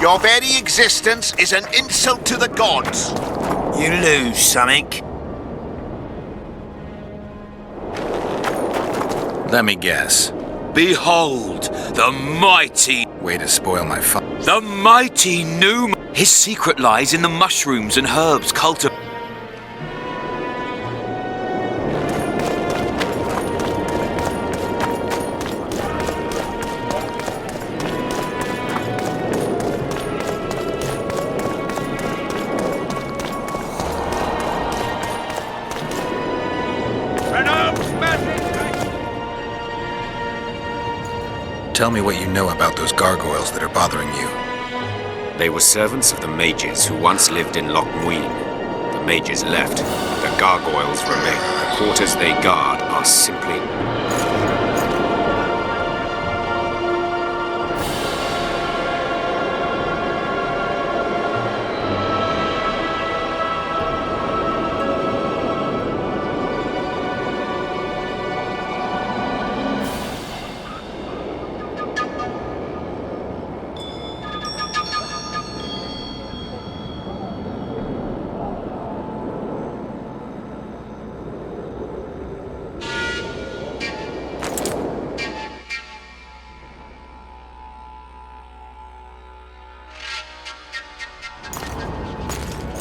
Your very existence is an insult to the gods. You lose something. Let me guess. Behold, the mighty... Way to spoil my fun. The mighty Noom. His secret lies in the mushrooms and herbs cultivated. Tell me what you know about those gargoyles that are bothering you. They were servants of the mages who once lived in Loch Muin. The mages left, but the gargoyles remain. The quarters they guard are simply...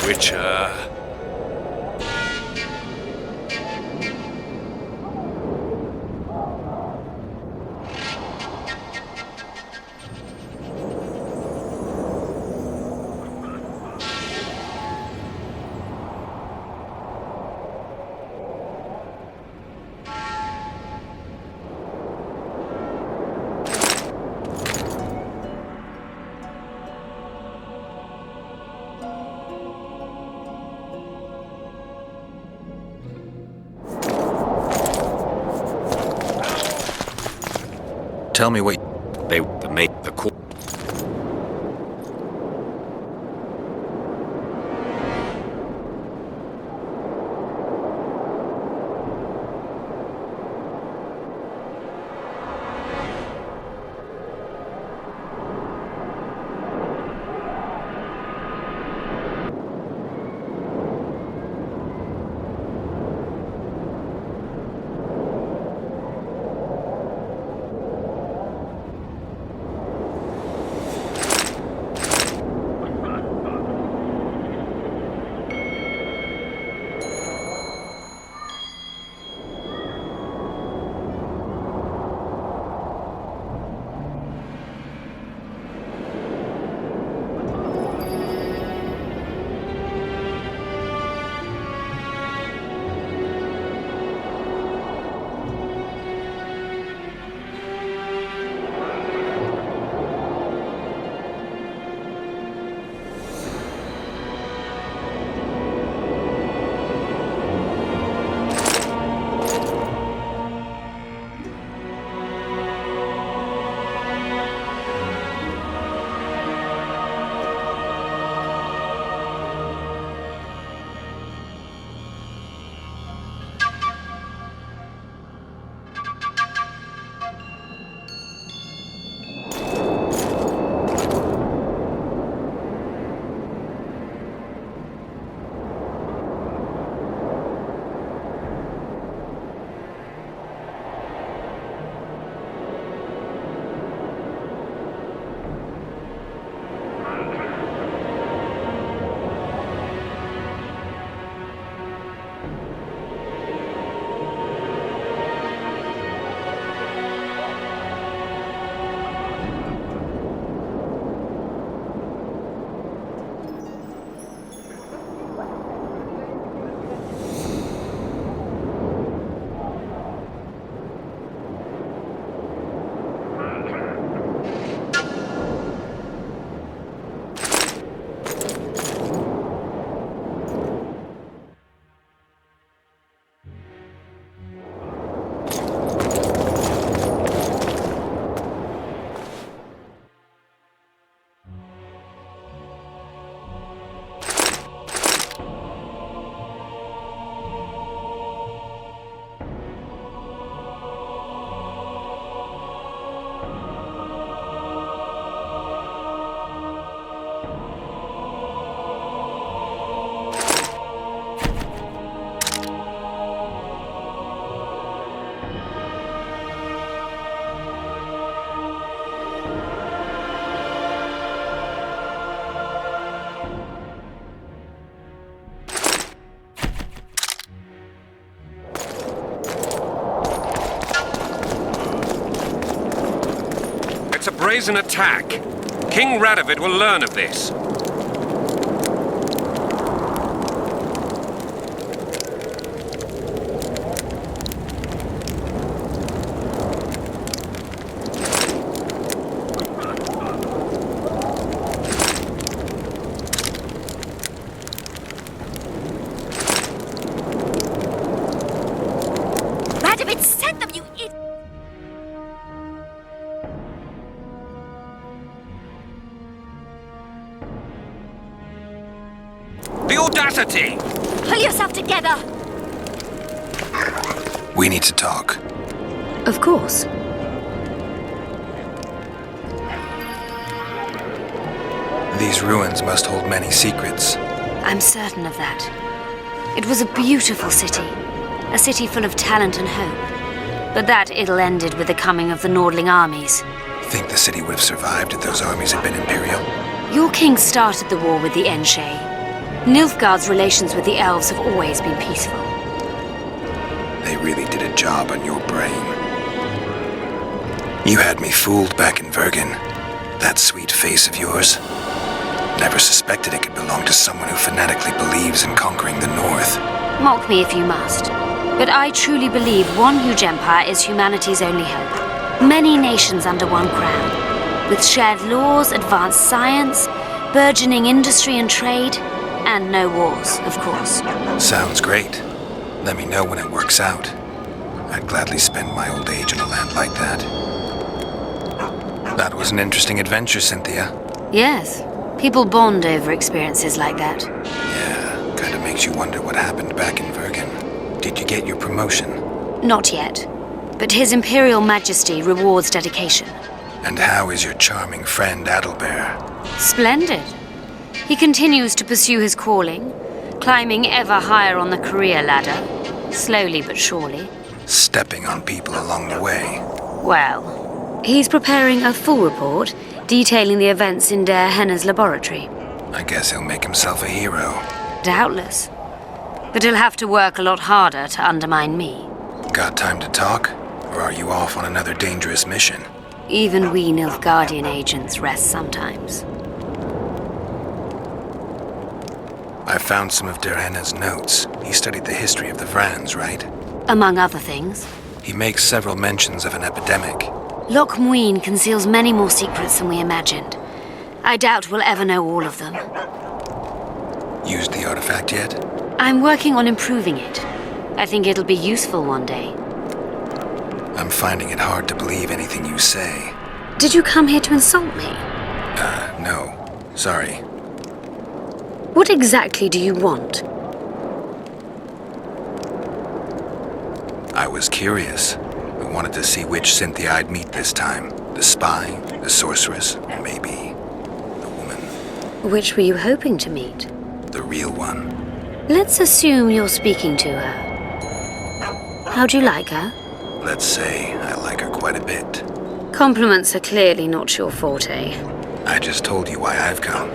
Witcher. Tell me what... They made the court. organize an attack. King Radovid will learn of this. Radovid sent them, you idiot! The audacity! Pull yourself together! We need to talk. Of course. These ruins must hold many secrets. I'm certain of that. It was a beautiful city. A city full of talent and hope. But that ill ended with the coming of the Nordling armies. Think the city would have survived if those armies had been Imperial? Your king started the war with the Enshe. Nilfgaard's relations with the elves have always been peaceful. They really did a job on your brain. You had me fooled back in Vergen. That sweet face of yours. Never suspected it could belong to someone who fanatically believes in conquering the North. Mock me if you must. But I truly believe one huge empire is humanity's only hope. Many nations under one crown. With shared laws, advanced science, burgeoning industry and trade, and no wars, of course. Sounds great. Let me know when it works out. I'd gladly spend my old age in a land like that. That was an interesting adventure, Cynthia. Yes. People bond over experiences like that. Yeah, kinda makes you wonder what happened back in Vergen. Did you get your promotion? Not yet. But His Imperial Majesty rewards dedication. And how is your charming friend Adalbert? Splendid. He continues to pursue his calling, climbing ever higher on the career ladder, slowly but surely. Stepping on people along the way. Well, he's preparing a full report detailing the events in Der Henne's laboratory. I guess he'll make himself a hero. Doubtless. But he'll have to work a lot harder to undermine me. Got time to talk? Or are you off on another dangerous mission? Even we Nilfgaardian agents rest sometimes. I found some of Der Henne's notes. He studied the history of the Vrans, right? Among other things. He makes several mentions of an epidemic. Loch Muin conceals many more secrets than we imagined. I doubt we'll ever know all of them. Used the artifact yet? I'm working on improving it. I think it'll be useful one day. I'm finding it hard to believe anything you say. Did you come here to insult me? No. Sorry. What exactly do you want? I was curious. I wanted to see which Cynthia I'd meet this time. The spy, the sorceress, or maybe the woman. Which were you hoping to meet? The real one. Let's assume you're speaking to her. How'd you like her? Let's say I like her quite a bit. Compliments are clearly not your forte. I just told you why I've come.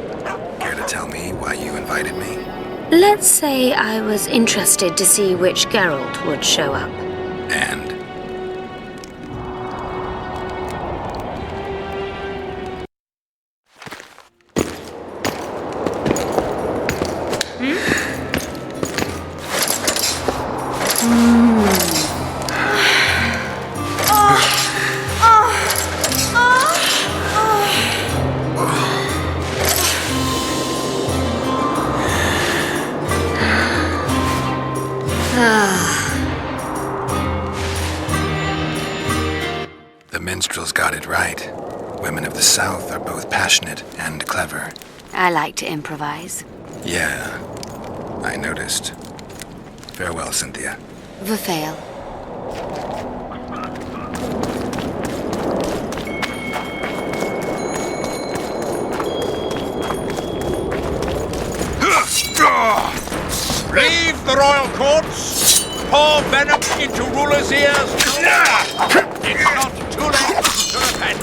Care to tell me why you invited me? Let's say I was interested to see which Geralt would show up. And? The minstrels got it right. Women of the South are both passionate and clever. I like to improvise. Yeah, I noticed. Farewell, Cynthia. Verfail. Leave the royal courts. Pour venom into rulers' ears. It's not too late to repent.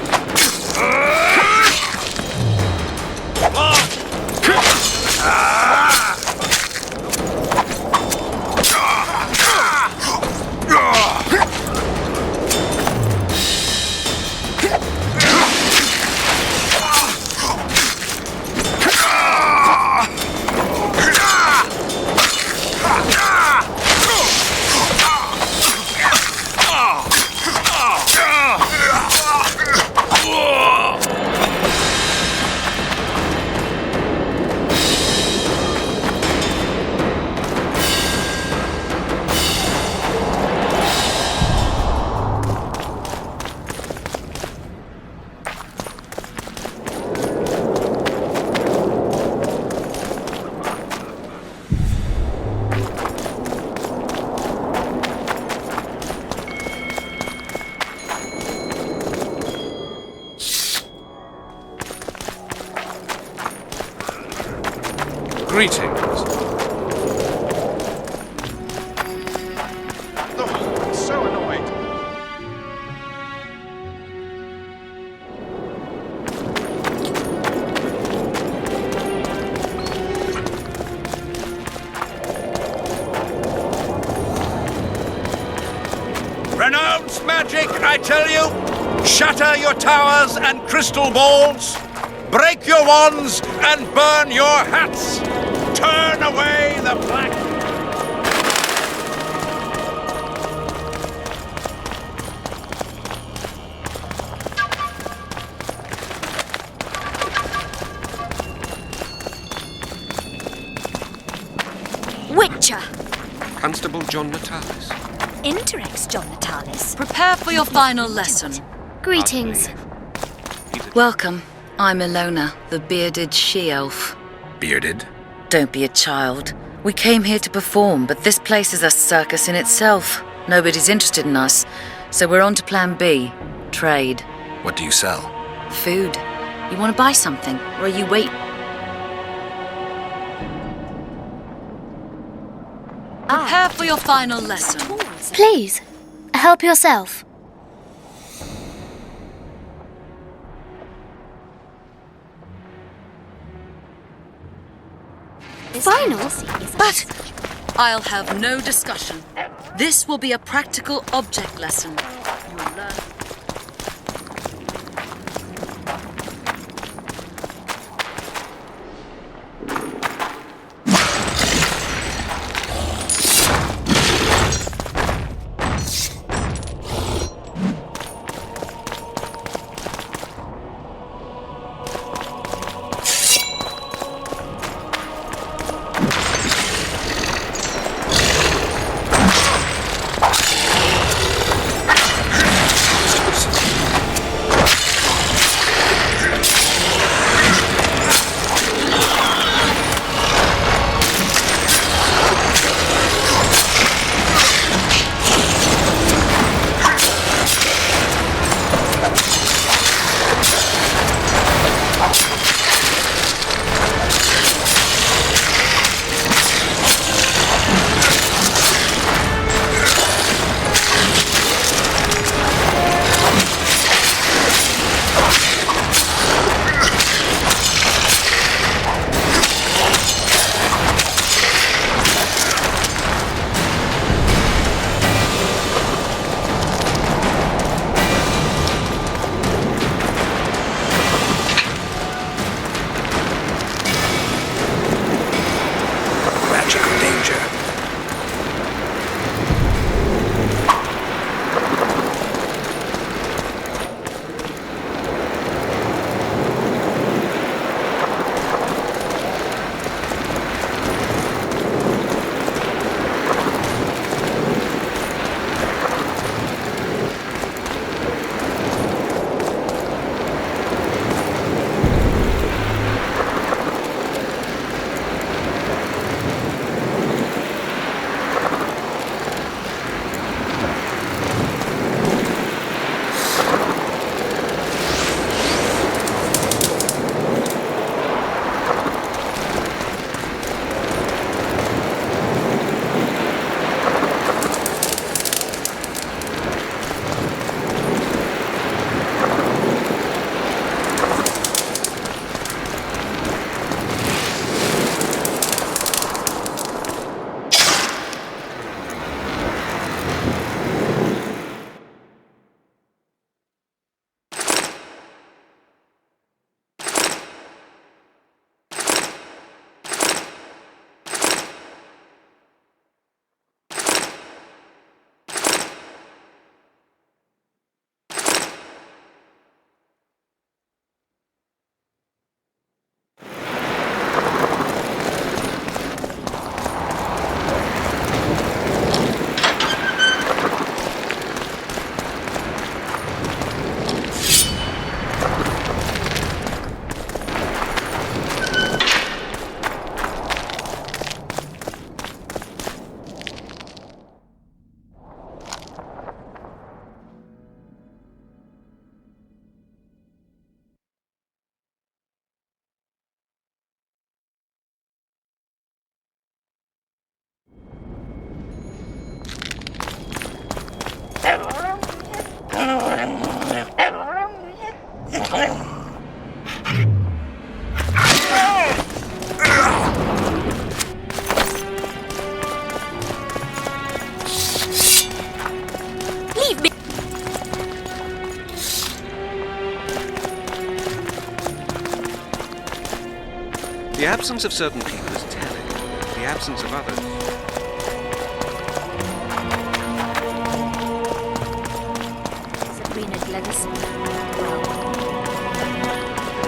Greetings. Oh, so annoyed. Renounce magic, I tell you! Shatter your towers and crystal balls! Break your wands and burn your hats! Turn away the black... Witcher. Constable John Natalis. Interrex John Natalis. Prepare for your final lesson. Greetings. Welcome. I'm Ilona, the bearded she-elf. Bearded? Don't be a child. We came here to perform, but this place is a circus in itself. Nobody's interested in us, so we're on to plan B. Trade. What do you sell? Food. You want to buy something, or are you wait? Prepare for your final lesson. Please, help yourself. Final? But I'll have no discussion. This will be a practical object lesson. You will learn. Leave me. The absence of certain people is telling. The absence of others. Sabrina Gleverson.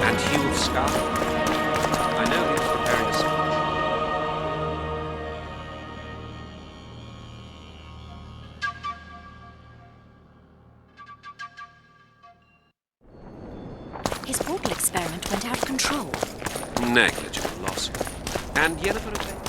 And Hugh of Scar. I know he was preparing a speech. His portal experiment went out of control. Negligible loss. And Yennefer again.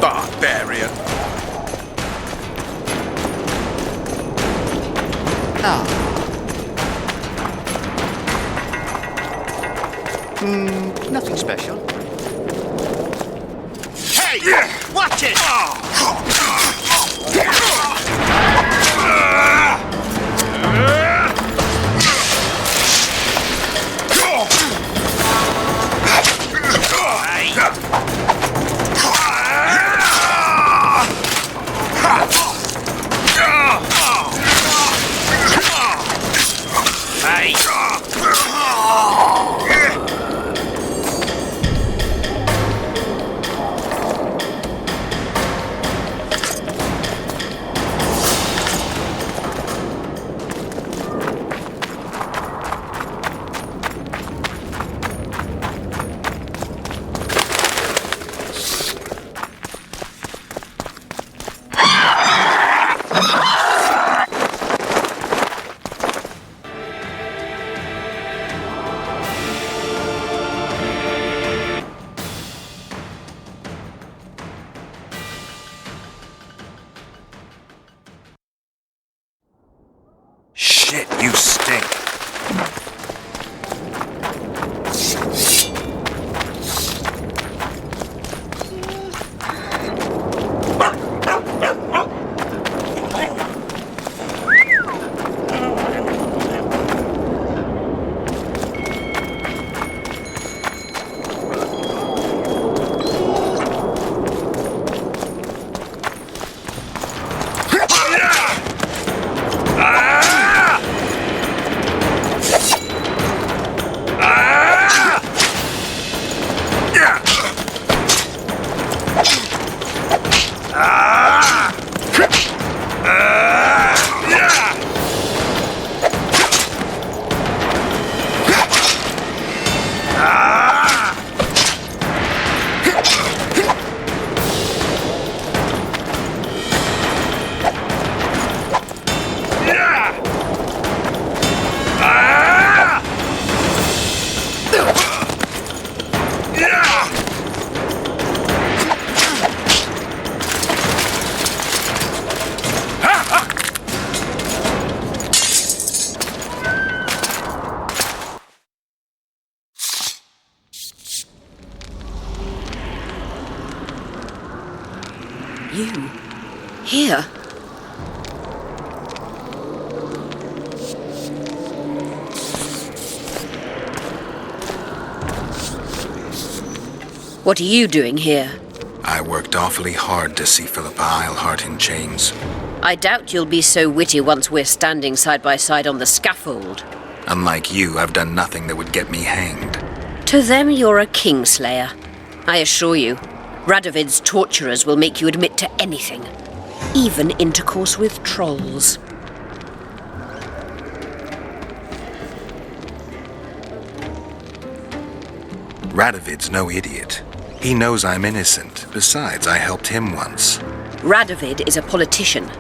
Barbarian. Nothing special. Hey! Watch it! Shit, you stink. You? Here? What are you doing here? I worked awfully hard to see Philippa Eilhart in chains. I doubt you'll be so witty once we're standing side by side on the scaffold. Unlike you, I've done nothing that would get me hanged. To them, you're a kingslayer. I assure you, Radovid's torturers will make you admit to anything, even intercourse with trolls. Radovid's no idiot. He knows I'm innocent. Besides, I helped him once. Radovid is a politician.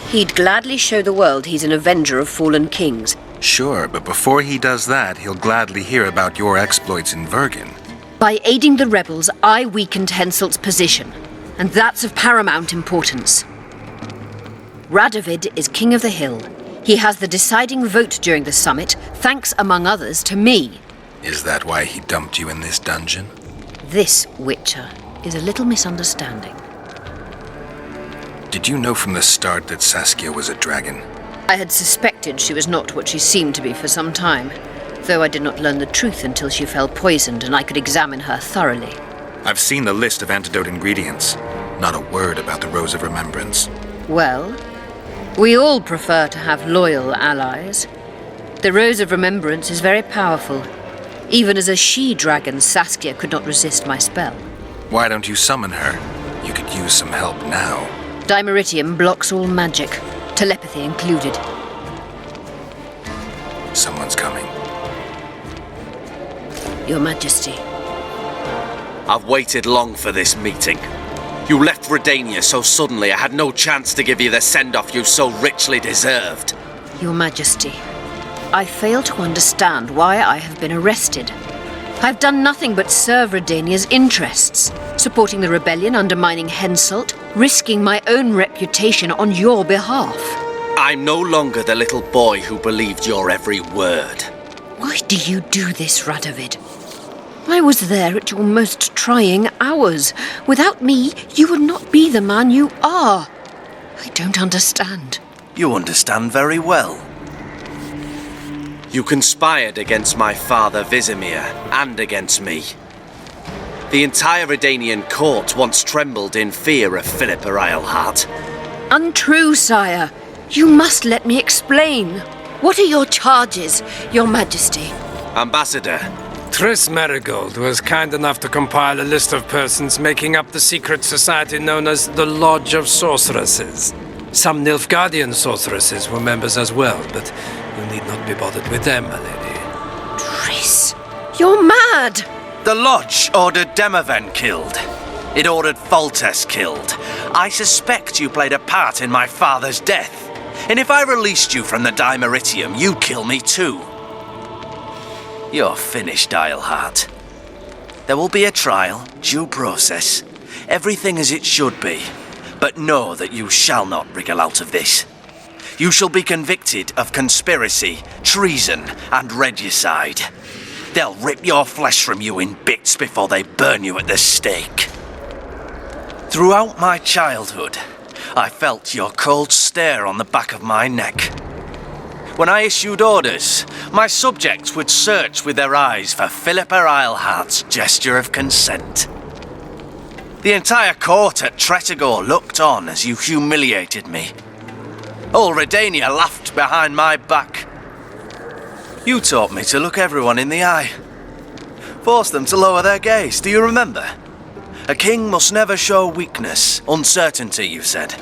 He'd gladly show the world he's an avenger of fallen kings. Sure, but before he does that, he'll gladly hear about your exploits in Vergen. By aiding the rebels, I weakened Henselt's position, and that's of paramount importance. Radovid is king of the hill. He has the deciding vote during the summit, thanks, among others, to me. Is that why he dumped you in this dungeon? This, Witcher, is a little misunderstanding. Did you know from the start that Saskia was a dragon? I had suspected she was not what she seemed to be for some time, though I did not learn the truth until she fell poisoned and I could examine her thoroughly. I've seen the list of antidote ingredients. Not a word about the Rose of Remembrance. Well, we all prefer to have loyal allies. The Rose of Remembrance is very powerful. Even as a she-dragon, Saskia could not resist my spell. Why don't you summon her? You could use some help now. Dimeritium blocks all magic, telepathy included. Someone's coming. Your Majesty. I've waited long for this meeting. You left Redania so suddenly I had no chance to give you the send-off you so richly deserved. Your Majesty, I fail to understand why I have been arrested. I've done nothing but serve Redania's interests, supporting the rebellion, undermining Henselt, risking my own reputation on your behalf. I'm no longer the little boy who believed your every word. Why do you do this, Radovid? I was there at your most trying hours. Without me, you would not be the man you are. I don't understand. You understand very well. You conspired against my father Vizimir and against me. The entire Redanian court once trembled in fear of Philippa Eilhart. Untrue, sire. You must let me explain. What are your charges, Your Majesty? Ambassador. Triss Marigold was kind enough to compile a list of persons making up the secret society known as the Lodge of Sorceresses. Some Nilfgaardian sorceresses were members as well, but you need not be bothered with them, my lady. Triss, you're mad! The Lodge ordered Demoven killed. It ordered Foltest killed. I suspect you played a part in my father's death. And if I released you from the Dimeritium, you'd kill me too. You're finished, Eilhart. There will be a trial, due process, everything as it should be. But know that you shall not wriggle out of this. You shall be convicted of conspiracy, treason, and regicide. They'll rip your flesh from you in bits before they burn you at the stake. Throughout my childhood, I felt your cold stare on the back of my neck. When I issued orders, my subjects would search with their eyes for Philippa Eilhart's gesture of consent. The entire court at Tretogor looked on as you humiliated me. All Redania laughed behind my back. You taught me to look everyone in the eye. Forced them to lower their gaze, do you remember? A king must never show weakness, uncertainty, you said.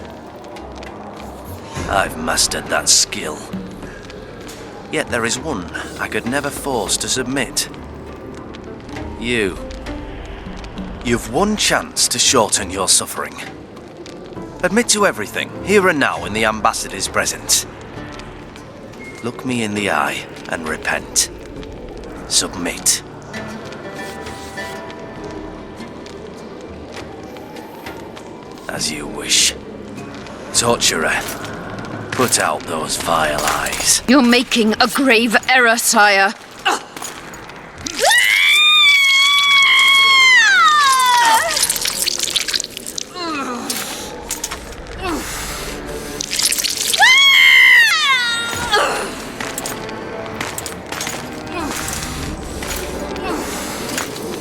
I've mastered that skill. Yet there is one I could never force to submit. You. You've one chance to shorten your suffering. Admit to everything, here and now in the ambassador's presence. Look me in the eye and repent. Submit. As you wish. Torturer, put out those vile eyes. You're making a grave error, sire.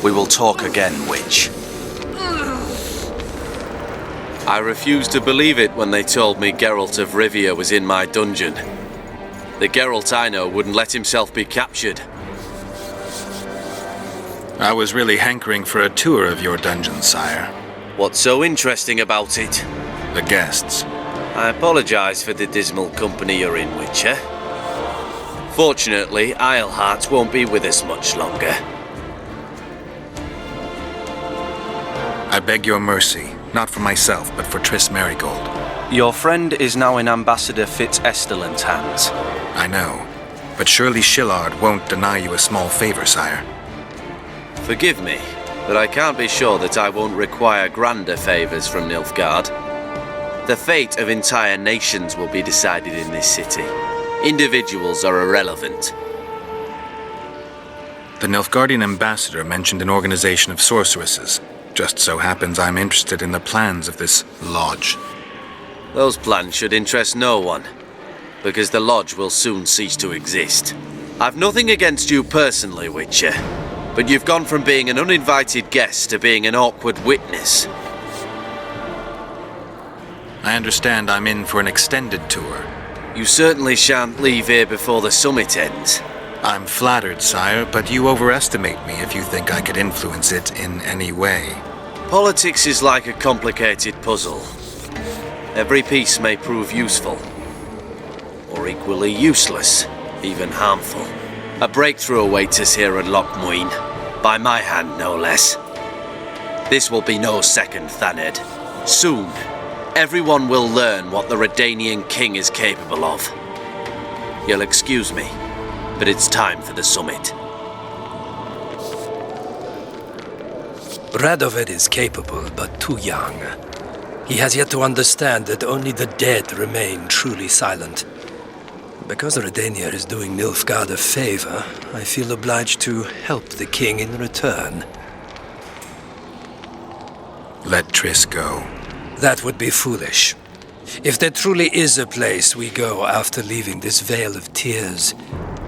We will talk again, witch. I refused to believe it when they told me Geralt of Rivia was in my dungeon. The Geralt I know wouldn't let himself be captured. I was really hankering for a tour of your dungeon, sire. What's so interesting about it? The guests. I apologize for the dismal company you're in, Witcher. Fortunately, Eilhart won't be with us much longer. I beg your mercy, not for myself, but for Triss Marigold. Your friend is now in Ambassador Fitz-Estelin's hands. I know, but surely Shillard won't deny you a small favor, sire. Forgive me, but I can't be sure that I won't require grander favors from Nilfgaard. The fate of entire nations will be decided in this city. Individuals are irrelevant. The Nilfgaardian ambassador mentioned an organization of sorceresses. Just so happens I'm interested in the plans of this lodge. Those plans should interest no one, because the lodge will soon cease to exist. I've nothing against you personally, Witcher, but you've gone from being an uninvited guest to being an awkward witness. I understand I'm in for an extended tour. You certainly shan't leave here before the summit ends. I'm flattered, sire, but you overestimate me if you think I could influence it in any way. Politics is like a complicated puzzle. Every piece may prove useful, or equally useless, even harmful. A breakthrough awaits us here at Loch Muin, by my hand no less. This will be no second Thaned. Soon, everyone will learn what the Redanian king is capable of. You'll excuse me, but it's time for the summit. Radovid is capable, but too young. He has yet to understand that only the dead remain truly silent. Because Redania is doing Nilfgaard a favor, I feel obliged to help the king in return. Let Triss go. That would be foolish. If there truly is a place we go after leaving this Vale of Tears,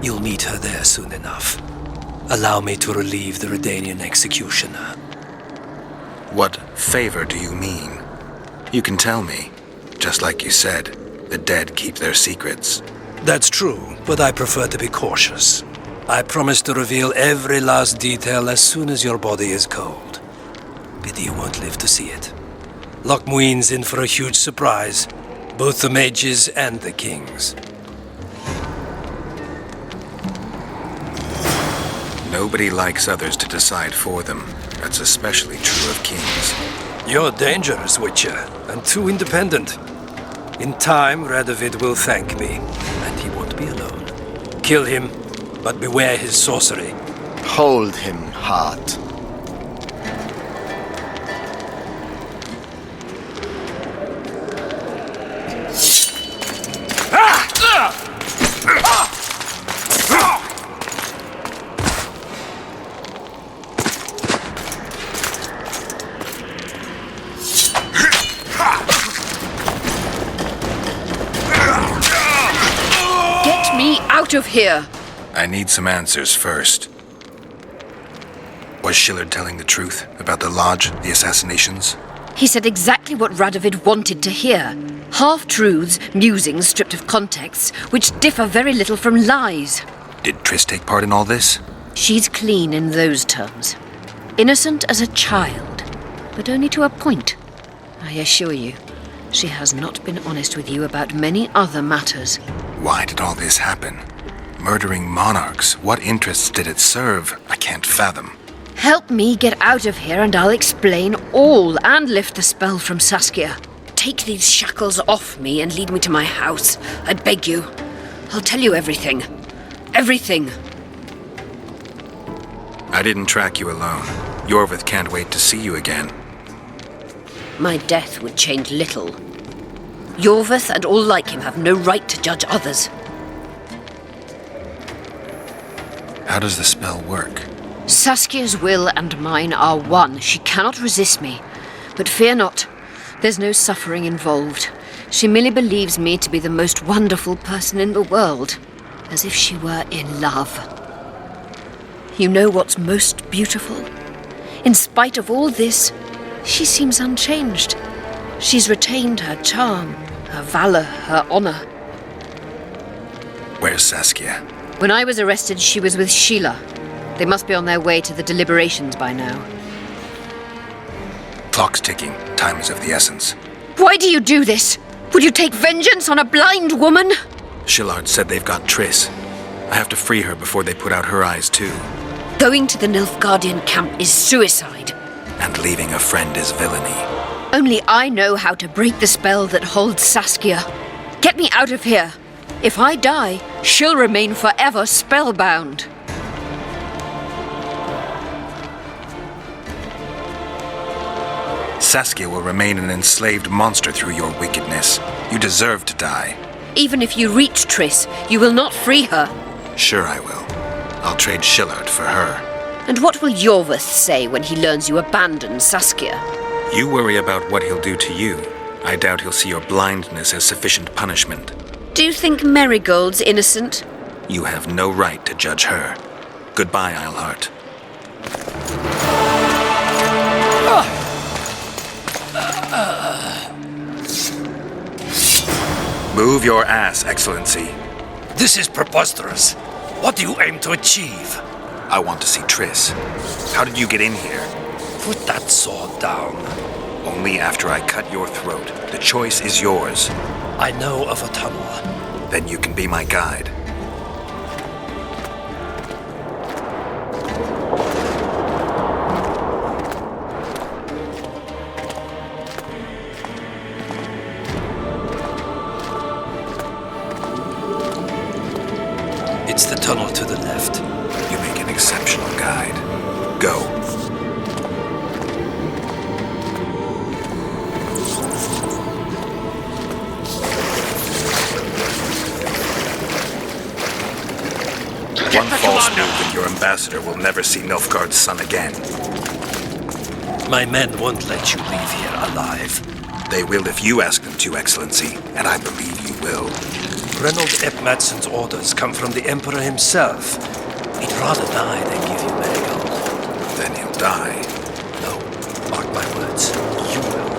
you'll meet her there soon enough. Allow me to relieve the Redanian executioner. What favor do you mean? You can tell me. Just like you said, the dead keep their secrets. That's true, but I prefer to be cautious. I promise to reveal every last detail as soon as your body is cold. Pity you won't live to see it. Loch Muin's in for a huge surprise, both the mages and the kings. Nobody likes others to decide for them. That's especially true of kings. You're dangerous, Witcher, and too independent. In time, Radovid will thank me, and he won't be alone. Kill him, but beware his sorcery. Hold him, Hart. Out of here! I need some answers first. Was Shillard telling the truth about the lodge, the assassinations? He said exactly what Radovid wanted to hear. Half-truths, musings stripped of context, which differ very little from lies. Did Triss take part in all this? She's clean in those terms. Innocent as a child, but only to a point. I assure you, she has not been honest with you about many other matters. Why did all this happen? Murdering monarchs, what interests did it serve? I can't fathom. Help me get out of here and I'll explain all and lift the spell from Saskia. Take these shackles off me and lead me to my house. I beg you. I'll tell you everything. Everything. I didn't track you alone. Yorvith can't wait to see you again. My death would change little. Yorvith and all like him have no right to judge others. How does the spell work? Saskia's will and mine are one. She cannot resist me. But fear not. There's no suffering involved. She merely believes me to be the most wonderful person in the world. As if she were in love. You know what's most beautiful? In spite of all this, she seems unchanged. She's retained her charm, her valor, her honor. Where's Saskia? When I was arrested, she was with Sheila. They must be on their way to the deliberations by now. Clock's ticking. Time is of the essence. Why do you do this? Would you take vengeance on a blind woman? Shillard said they've got Triss. I have to free her before they put out her eyes, too. Going to the Nilfgaardian camp is suicide. And leaving a friend is villainy. Only I know how to break the spell that holds Saskia. Get me out of here. If I die, she'll remain forever spellbound. Saskia will remain an enslaved monster through your wickedness. You deserve to die. Even if you reach Triss, you will not free her. Sure I will. I'll trade Shillard for her. And what will Yorveth say when he learns you abandoned Saskia? You worry about what he'll do to you. I doubt he'll see your blindness as sufficient punishment. Do you think Marigold's innocent? You have no right to judge her. Goodbye, Eilhart. Move your ass, Excellency. This is preposterous. What do you aim to achieve? I want to see Triss. How did you get in here? Put that sword down. Only after I cut your throat. The choice is yours. I know of a tunnel. Then you can be my guide. It's the tunnel to the left. You make an exceptional guide. Go. One false move and your ambassador will never see Nilfgaard's son again. My men won't let you leave here alive. They will if you ask them to, Excellency, and I believe you will. Reynold Ep Madsen's orders come from the Emperor himself. He'd rather die than give you Marigold. Then he'll die. No, mark my words. You will.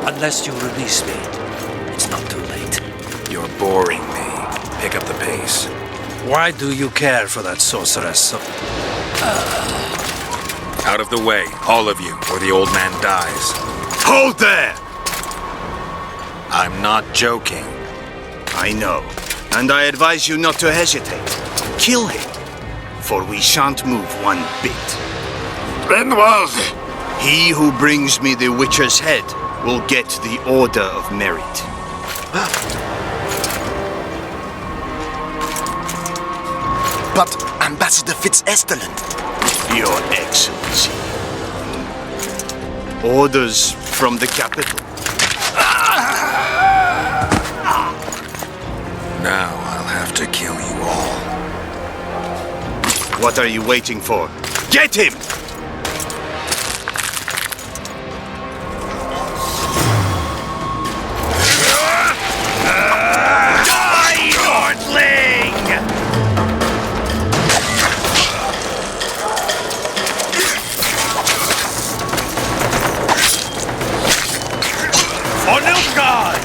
Unless you release me. It's not too late. You're boring me. Pick up the pace. Why do you care for that sorceress so... Out of the way, all of you, or the old man dies. Hold there! I'm not joking. I know, and I advise you not to hesitate. Kill him, for we shan't move one bit. Renwald! He who brings me the Witcher's head will get the Order of Merit. But Ambassador Fitz-Estelin... Your Excellency. Orders from the capital. Now I'll have to kill you all. What are you waiting for? Get him! Die, Nordling! For Nilfgaard!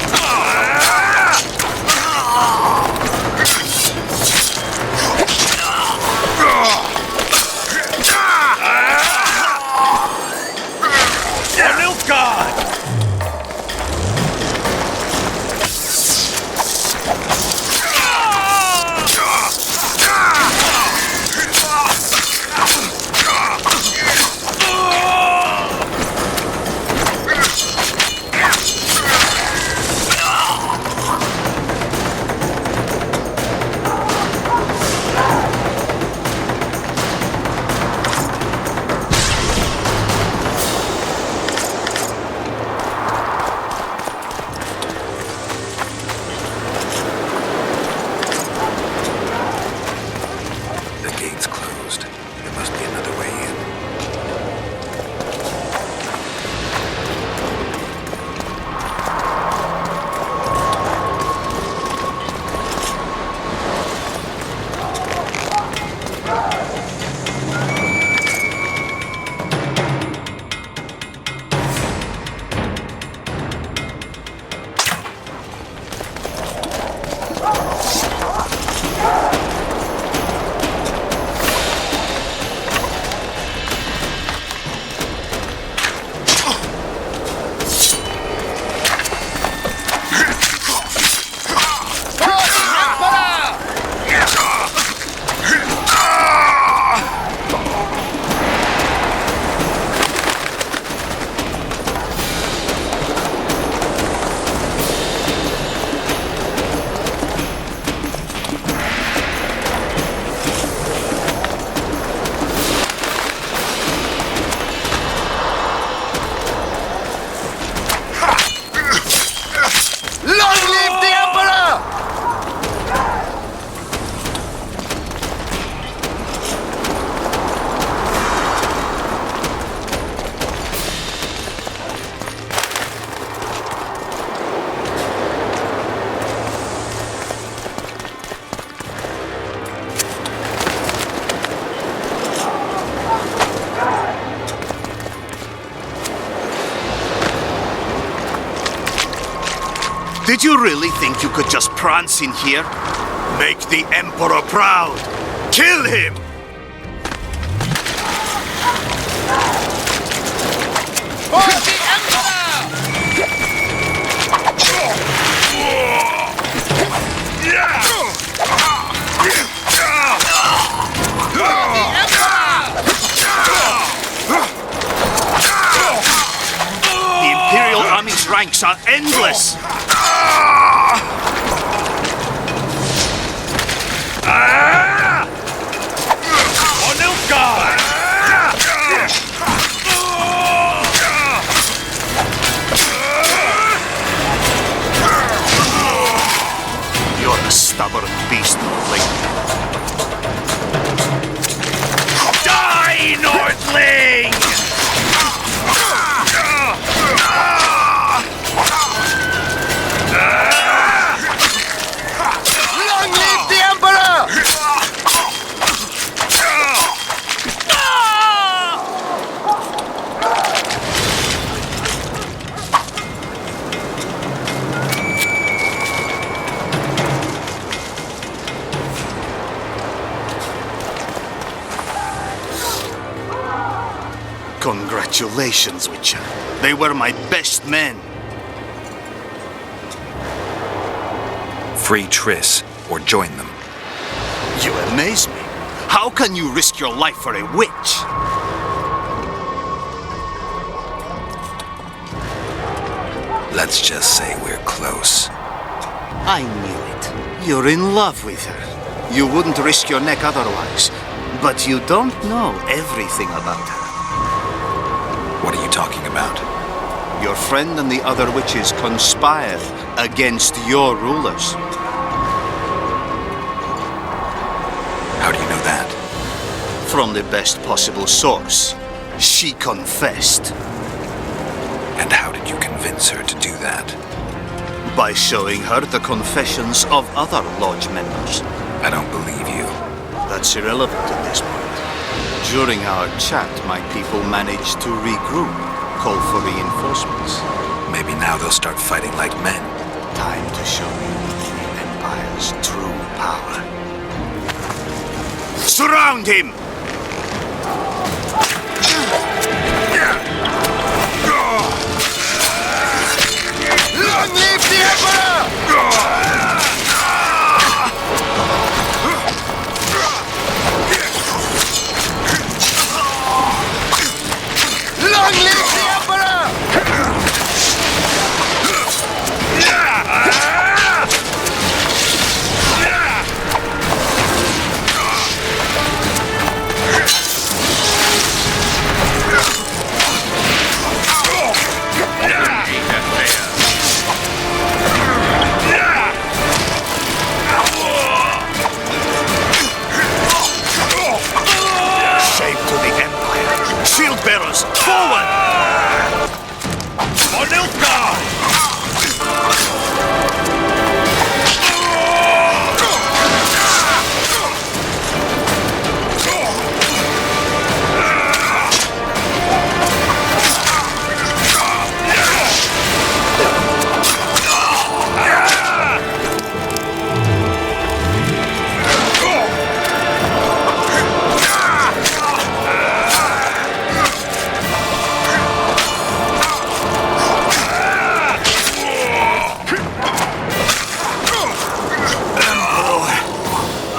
Did you really think you could just prance in here? Make the Emperor proud! Kill him! For the Emperor! The Imperial Army's ranks are endless! You're a stubborn beast, Northling. Die, Northling! Long live the Emperor! Congratulations, Witcher. They were my best men. Free Triss, or join them. You amaze me. How can you risk your life for a witch? Let's just say we're close. I knew it. You're in love with her. You wouldn't risk your neck otherwise. But you don't know everything about her. What are you talking about? Your friend and the other witches conspired against your rulers. How do you know that? From the best possible source. She confessed. And how did you convince her to do that? By showing her the confessions of other lodge members. I don't believe you. That's irrelevant at this point. During our chat, my people managed to regroup, call for reinforcements. Maybe now they'll start fighting like men. Time to show you the Empire's true power. Surround him! Long live the Emperor! Long live the Emperor! Shame to the Empire. Shield bearers, forward!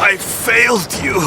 I failed you.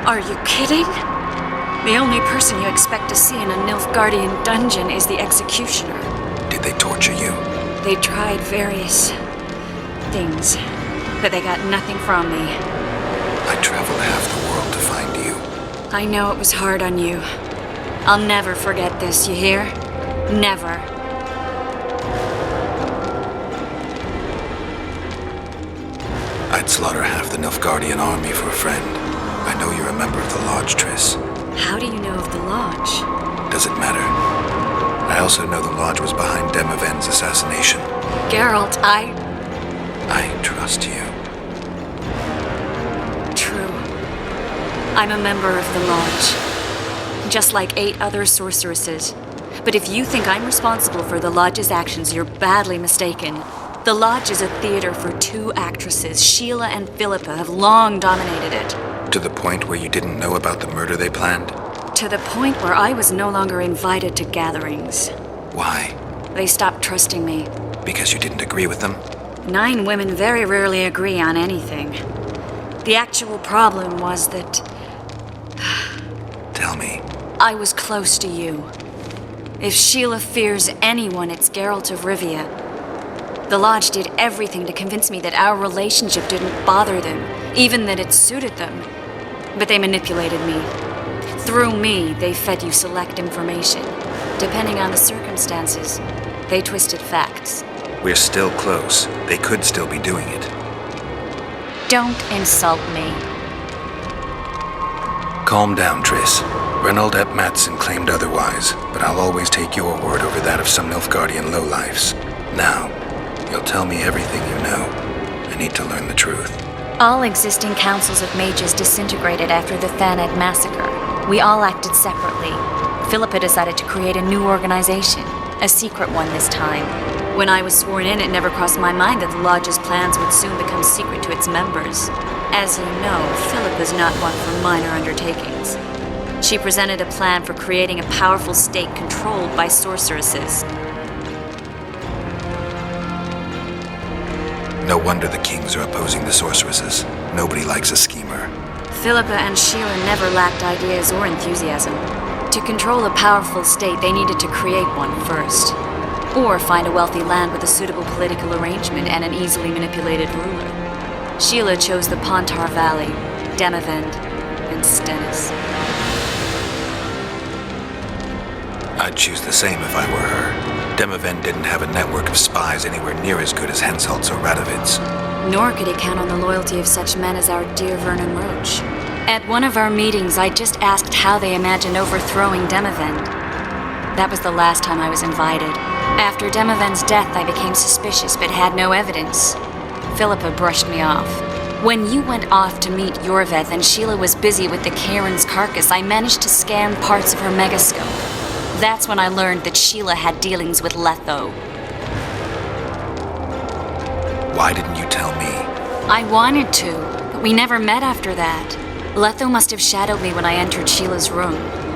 Are you kidding? The only person you expect to see in a Nilfgaardian dungeon is the executioner. Did they torture you? They tried various things, but they got nothing from me. I traveled half the world to find you. I know it was hard on you. I'll never forget this, you hear? Never. I'd slaughter half the Nilfgaardian army for a friend. I know you're a member of the Lodge, Triss. How do you know of the Lodge? Does it matter? I also know the Lodge was behind Demaven's assassination. Geralt, I trust you. True. I'm a member of the Lodge. Just like 8 other sorceresses. But if you think I'm responsible for the Lodge's actions, you're badly mistaken. The Lodge is a theater for 2 actresses. Sheila and Philippa have long dominated it. To the point where you didn't know about the murder they planned? To the point where I was no longer invited to gatherings. Why? They stopped trusting me. Because you didn't agree with them? 9 women very rarely agree on anything. The actual problem was that... Tell me. I was close to you. If Sheila fears anyone, it's Geralt of Rivia. The Lodge did everything to convince me that our relationship didn't bother them, even that it suited them. But they manipulated me. Through me, they fed you select information. Depending on the circumstances, they twisted facts. We're still close. They could still be doing it. Don't insult me. Calm down, Triss. Reynold ep Matson claimed otherwise, but I'll always take your word over that of some Nilfgaardian lowlifes. Now, you'll tell me everything you know. I need to learn the truth. All existing councils of mages disintegrated after the Thaned massacre. We all acted separately. Philippa decided to create a new organization, a secret one this time. When I was sworn in, it never crossed my mind that the Lodge's plans would soon become secret to its members. As you know, Philippa's not one for minor undertakings. She presented a plan for creating a powerful state controlled by sorceresses. No wonder the kings are opposing the sorceresses. Nobody likes a schemer. Philippa and Sheila never lacked ideas or enthusiasm. To control a powerful state, they needed to create one first. Or find a wealthy land with a suitable political arrangement and an easily manipulated ruler. Sheila chose the Pontar Valley, Demavend, and Stennis. I'd choose the same if I were her. Demavend didn't have a network of spies anywhere near as good as Henselt's or Radovid's. Nor could he count on the loyalty of such men as our dear Vernon Roche. At one of our meetings, I just asked how they imagined overthrowing Demavend. That was the last time I was invited. After Demavend's death, I became suspicious but had no evidence. Philippa brushed me off. When you went off to meet Yorveth and Sheila was busy with the Karen's carcass, I managed to scan parts of her megascope. That's when I learned that Sheila had dealings with Letho. Why didn't you tell me? I wanted to, but we never met after that. Letho must have shadowed me when I entered Sheila's room.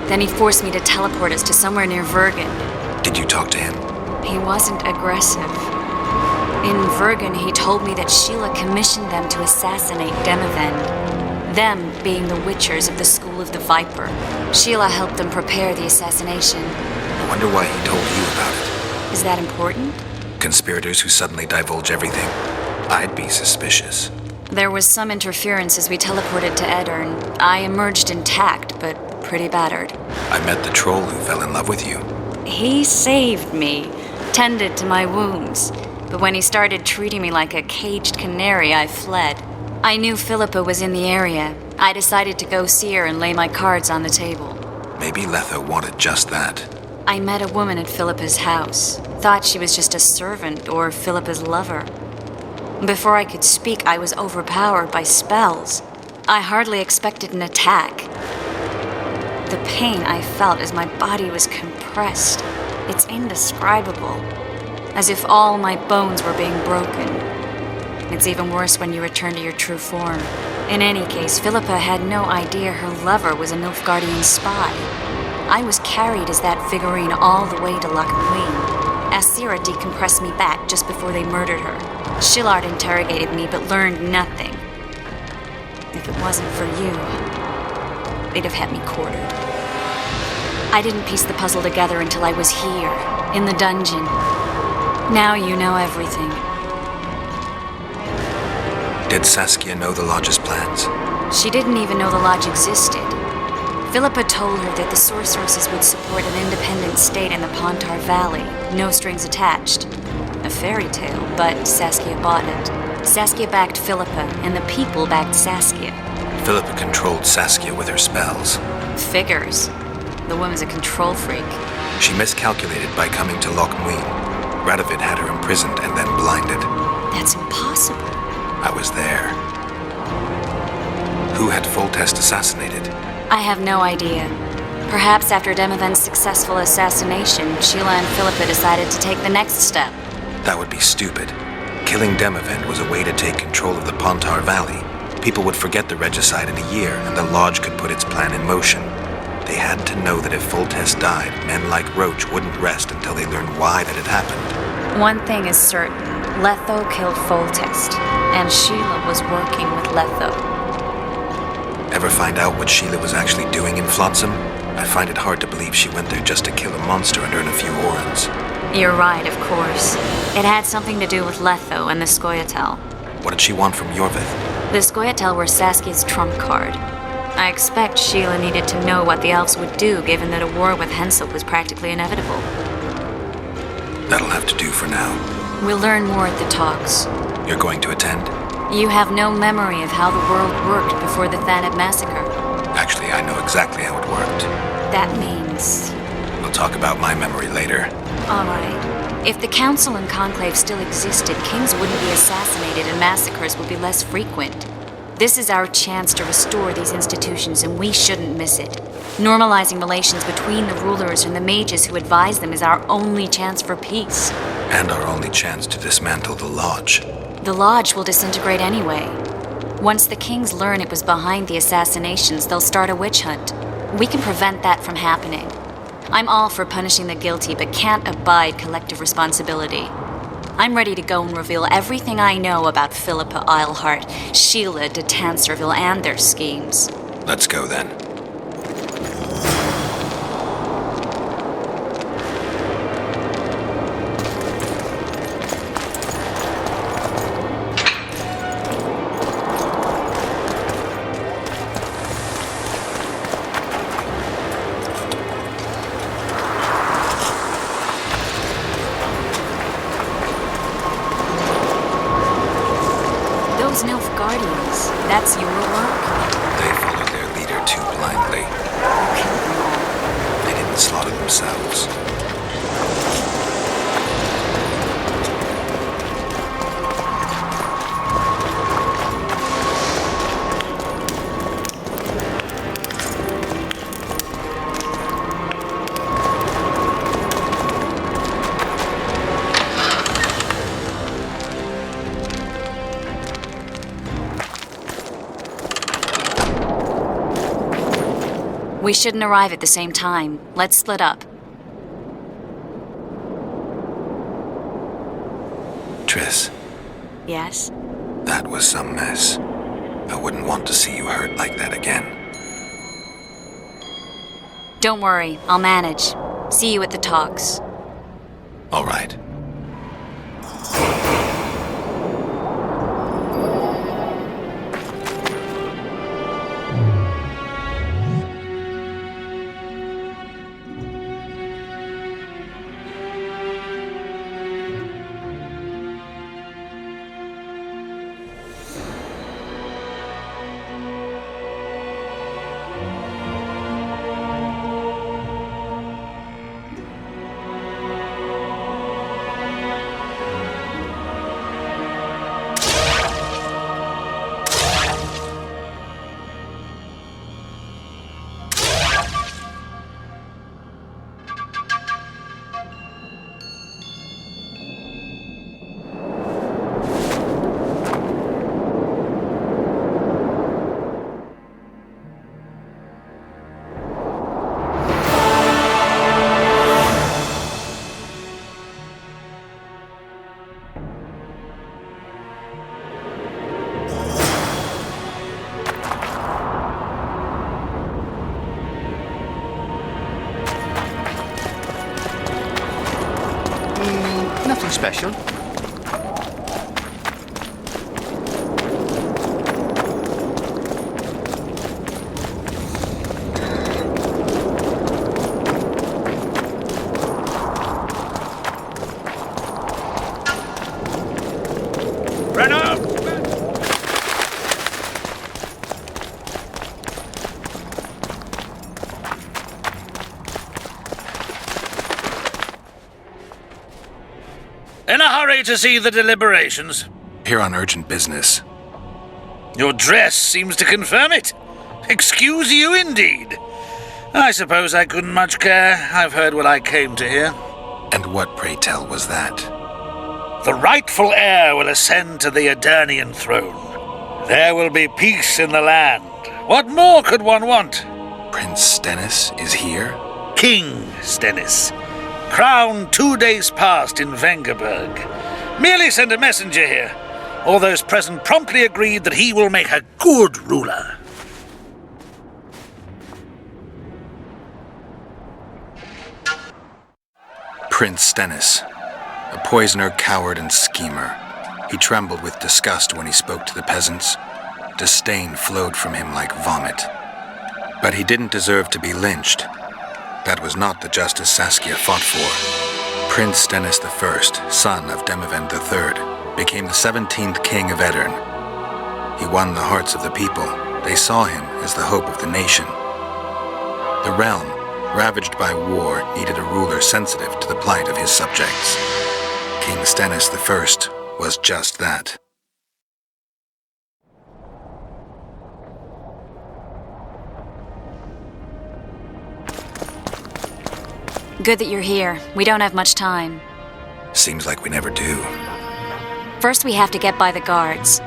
Then he forced me to teleport us to somewhere near Vergen. Did you talk to him? He wasn't aggressive. In Vergen, he told me that Sheila commissioned them to assassinate Demavend. Them being the Witchers of the School of the Viper. Sheila helped them prepare the assassination. I wonder why he told you about it. Is that important? Conspirators who suddenly divulge everything. I'd be suspicious. There was some interference as we teleported to Edirn. I emerged intact, but pretty battered. I met the troll who fell in love with you. He saved me, tended to my wounds. But when he started treating me like a caged canary, I fled. I knew Philippa was in the area. I decided to go see her and lay my cards on the table. Maybe Letho wanted just that. I met a woman at Philippa's house. Thought she was just a servant or Philippa's lover. Before I could speak, I was overpowered by spells. I hardly expected an attack. The pain I felt as my body was compressed. It's indescribable. As if all my bones were being broken. It's even worse when you return to your true form. In any case, Philippa had no idea her lover was a Nilfgaardian spy. I was carried as that figurine all the way to Loch Muin. Asira decompressed me back just before they murdered her. Shillard interrogated me but learned nothing. If it wasn't for you, they'd have had me quartered. I didn't piece the puzzle together until I was here, in the dungeon. Now you know everything. Did Saskia know the Lodge's plans? She didn't even know the Lodge existed. Philippa told her that the sorceresses would support an independent state in the Pontar Valley, no strings attached. A fairy tale, but Saskia bought it. Saskia backed Philippa, and the people backed Saskia. Philippa controlled Saskia with her spells. Figures. The woman's a control freak. She miscalculated by coming to Loch Muin. Radovid had her imprisoned and then blinded. That's impossible. I was there. Who had Foltest assassinated? I have no idea. Perhaps after Demoven's successful assassination, Sheila and Philippa decided to take the next step. That would be stupid. Killing Demoven was a way to take control of the Pontar Valley. People would forget the regicide in a year, and the Lodge could put its plan in motion. They had to know that if Foltest died, men like Roach wouldn't rest until they learned why that had happened. One thing is certain. Letho killed Foltest, and Sheila was working with Letho. Ever find out what Sheila was actually doing in Flotsam? I find it hard to believe she went there just to kill a monster and earn a few orans. You're right, of course. It had something to do with Letho and the Scoia'tael. What did she want from Yorvith? The Scoia'tael were Saskia's trump card. I expect Sheila needed to know what the elves would do, given that a war with Henselt was practically inevitable. That'll have to do for now. We'll learn more at the talks. You're going to attend? You have no memory of how the world worked before the Thanad massacre. Actually, I know exactly how it worked. That means... We'll talk about my memory later. All right. If the Council and Conclave still existed, kings wouldn't be assassinated and massacres would be less frequent. This is our chance to restore these institutions, and we shouldn't miss it. Normalizing relations between the rulers and the mages who advise them is our only chance for peace. And our only chance to dismantle the Lodge. The Lodge will disintegrate anyway. Once the kings learn it was behind the assassinations, they'll start a witch hunt. We can prevent that from happening. I'm all for punishing the guilty, but can't abide collective responsibility. I'm ready to go and reveal everything I know about Philippa Eilhart, Sheila de Tanserville, and their schemes. Let's go then. Those Nilfgaardians, that's your work? They followed their leader too blindly. Who killed them all? They didn't slaughter themselves. We shouldn't arrive at the same time. Let's split up. Triss, Yes? that was some mess. I wouldn't want to see you hurt like that again. Don't worry, I'll manage. See you at the talks. All right. special? In a hurry to see the deliberations? Here on urgent business. Your dress seems to confirm it. Excuse you indeed. I suppose I couldn't much care. I've heard what I came to hear. And what, pray tell, was that? The rightful heir will ascend to the Edirnian throne. There will be peace in the land. What more could one want? Prince Stennis is here? King Stennis. Crowned 2 days past in Vengerberg. Merely send a messenger here. All those present promptly agreed that he will make a good ruler. Prince Stennis, a poisoner, coward, and schemer. He trembled with disgust when he spoke to the peasants. Disdain flowed from him like vomit. But he didn't deserve to be lynched. That was not the justice Saskia fought for. Prince Stennis I, son of Demavend III, became the 17th king of Edirn. He won the hearts of the people. They saw him as the hope of the nation. The realm, ravaged by war, needed a ruler sensitive to the plight of his subjects. King Stennis I was just that. Good that you're here. We don't have much time. Seems like we never do. First, we have to get by the guards.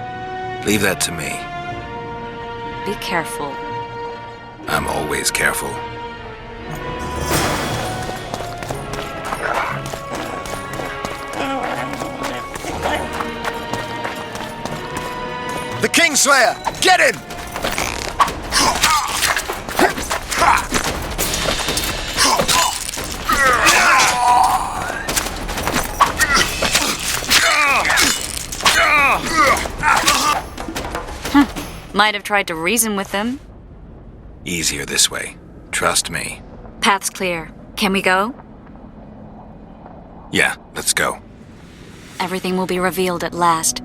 Leave that to me. Be careful. I'm always careful. The Kingslayer! Get him! Might have tried to reason with them. Easier this way. Trust me. Path's clear. Can we go? Yeah, let's go. Everything will be revealed at last.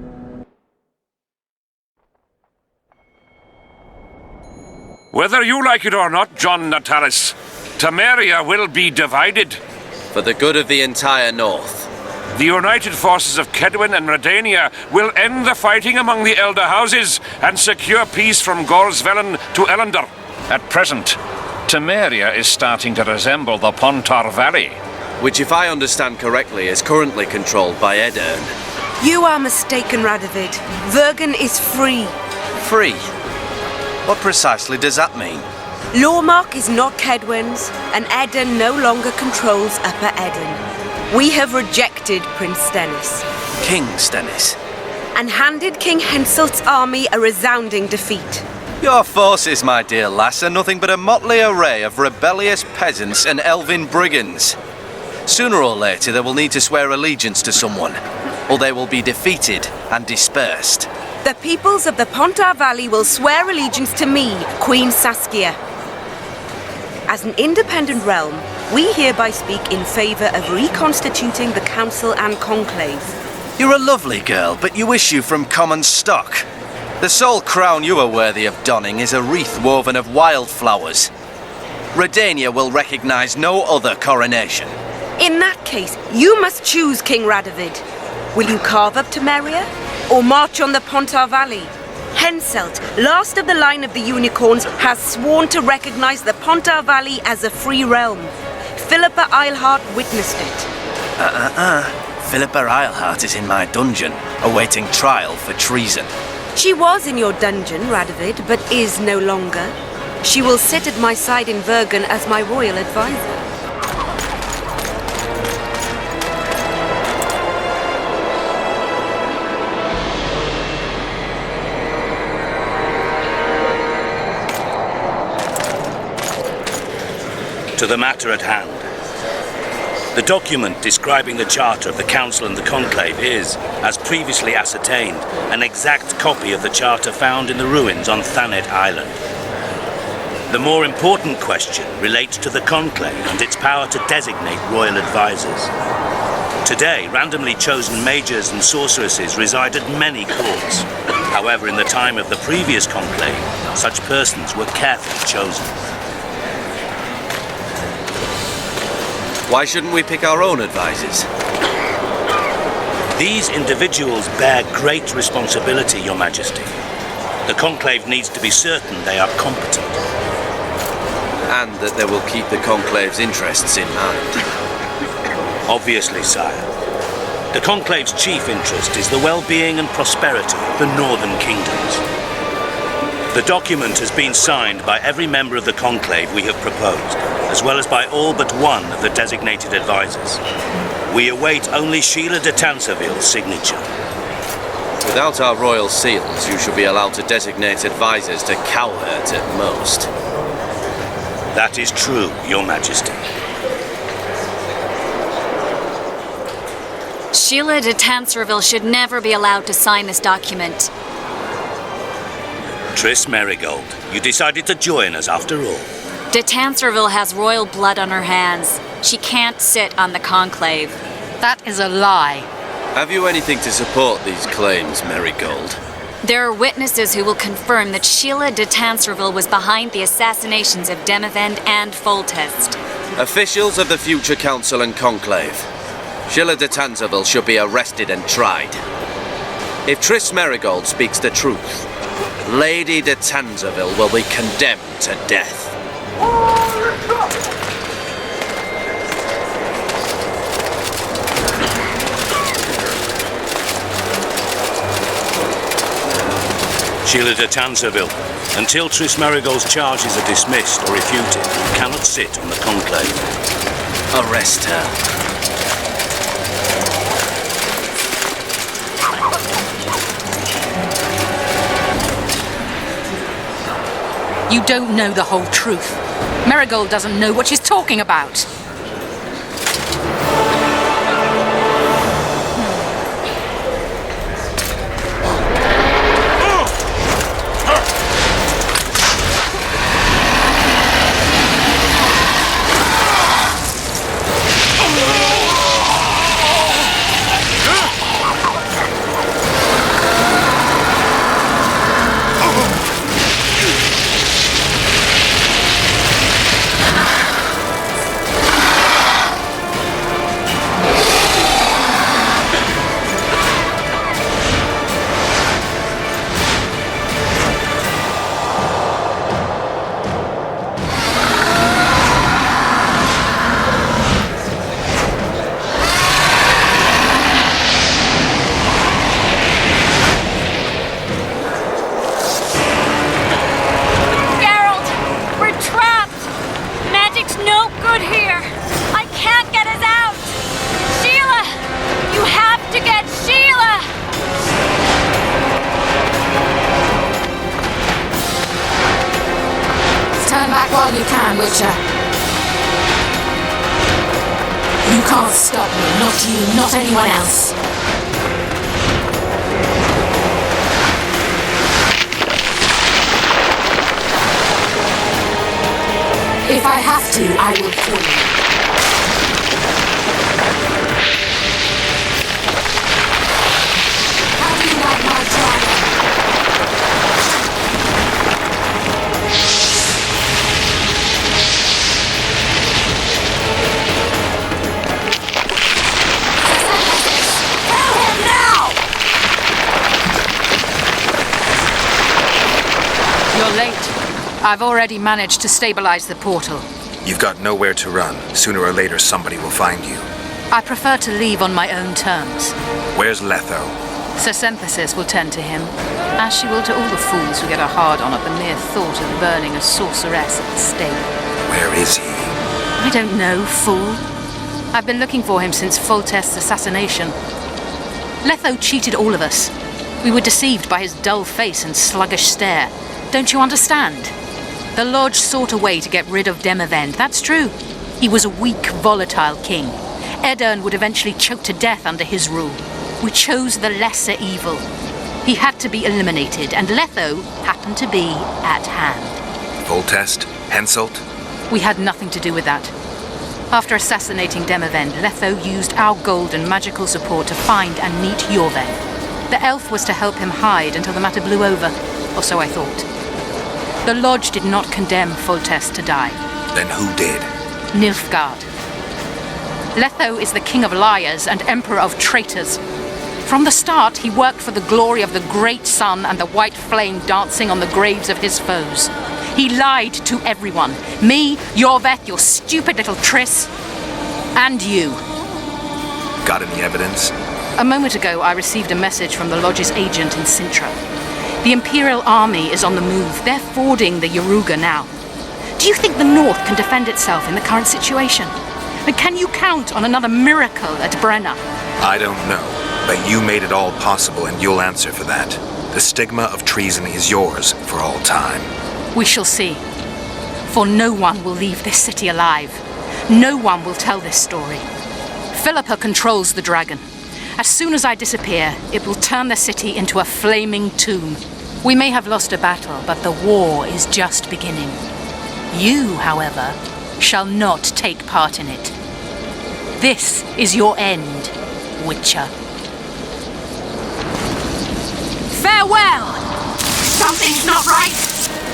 Whether you like it or not, John Natalis, Temeria will be divided. For the good of the entire North. The united forces of Kedwin and Redania will end the fighting among the Elder Houses and secure peace from Gorsvelen to Ellender. At present, Temeria is starting to resemble the Pontar Valley. Which, if I understand correctly, is currently controlled by Edirn. You are mistaken, Radovid. Vergen is free. Free? What precisely does that mean? Lormark is not Kedwin's, and Edirn no longer controls Upper Edirn. We have rejected Prince Stennis. King Stennis? And handed King Henselt's army a resounding defeat. Your forces, my dear lass, are nothing but a motley array of rebellious peasants and elven brigands. Sooner or later, they will need to swear allegiance to someone, or they will be defeated and dispersed. The peoples of the Pontar Valley will swear allegiance to me, Queen Saskia. As an independent realm, we hereby speak in favor of reconstituting the Council and Conclave. You're a lovely girl, but you issue from common stock. The sole crown you are worthy of donning is a wreath woven of wildflowers. Redania will recognize no other coronation. In that case, you must choose, King Radovid. Will you carve up Temeria, or march on the Pontar Valley? Henselt, last of the line of the unicorns, has sworn to recognize the Pontar Valley as a free realm. Philippa Eilhart witnessed it. Philippa Eilhart is in my dungeon, awaiting trial for treason. She was in your dungeon, Radovid, but is no longer. She will sit at my side in Vergen as my royal advisor. To the matter at hand. The document describing the charter of the Council and the Conclave is, as previously ascertained, an exact copy of the charter found in the ruins on Thanet Island. The more important question relates to the Conclave and its power to designate royal advisors. Today, randomly chosen mages and sorceresses reside at many courts. However, in the time of the previous Conclave, such persons were carefully chosen. Why shouldn't we pick our own advisors? These individuals bear great responsibility, Your Majesty. The Conclave needs to be certain they are competent. And that they will keep the Conclave's interests in mind. Obviously, sire. The Conclave's chief interest is the well-being and prosperity of the northern kingdoms. The document has been signed by every member of the Conclave we have proposed, as well as by all but one of the designated advisors. We await only Sheila de Tanserville's signature. Without our royal seals, you should be allowed to designate advisors to cowherd at most. That is true, Your Majesty. Sheila de Tanserville should never be allowed to sign this document. Triss Merigold, you decided to join us after all. De Tanserville has royal blood on her hands. She can't sit on the Conclave. That is a lie. Have you anything to support these claims, Merigold? There are witnesses who will confirm that Sheila de Tanserville was behind the assassinations of Demavend and Foltest. Officials of the future Council and Conclave. Sheila de Tanserville should be arrested and tried. If Triss Merigold speaks the truth, Lady de Tanserville will be condemned to death. Sheila de Tanserville, until Triss Merigold's charges are dismissed or refuted, cannot sit on the Conclave. Arrest her. You don't know the whole truth. Merigold doesn't know what she's talking about. While you can, Witcher. You can't stop me, not you, not anyone else. If I have to, I will kill you. How do you like my dragon? You're late. I've already managed to stabilize the portal. You've got nowhere to run. Sooner or later, somebody will find you. I prefer to leave on my own terms. Where's Letho? Synthesis will tend to him, as she will to all the fools who get a hard-on at the mere thought of burning a sorceress at the stake. Where is he? I don't know, fool. I've been looking for him since Foltest's assassination. Letho cheated all of us. We were deceived by his dull face and sluggish stare. Don't you understand? The Lodge sought a way to get rid of Demavend, that's true. He was a weak, volatile king. Edirn would eventually choke to death under his rule. We chose the lesser evil. He had to be eliminated, and Letho happened to be at hand. Voltest? Henselt? We had nothing to do with that. After assassinating Demavend, Letho used our gold and magical support to find and meet Jorveth. The elf was to help him hide until the matter blew over, or so I thought. The Lodge did not condemn Foltest to die. Then who did? Nilfgaard. Letho is the king of liars and emperor of traitors. From the start, he worked for the glory of the great sun and the white flame dancing on the graves of his foes. He lied to everyone. Me, Jorveth, your stupid little Triss, and you. Got any evidence? A moment ago, I received a message from the Lodge's agent in Sintra. The Imperial Army is on the move. They're fording the Yaruga now. Do you think the North can defend itself in the current situation? And can you count on another miracle at Brenna? I don't know, but you made it all possible and you'll answer for that. The stigma of treason is yours for all time. We shall see. For no one will leave this city alive. No one will tell this story. Philippa controls the dragon. As soon as I disappear, it will turn the city into a flaming tomb. We may have lost a battle, but the war is just beginning. You, however, shall not take part in it. This is your end, Witcher. Farewell! Something's not right!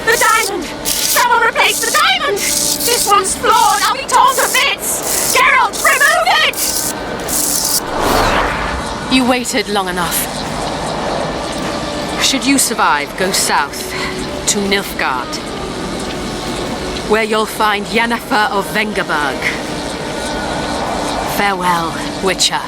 The diamond! Someone replace the diamond! This one's flawed! I'll be torn to bits! Geralt, remove it! You waited long enough. Should you survive, go south to Nilfgaard, where you'll find Yennefer of Vengerberg. Farewell, Witcher.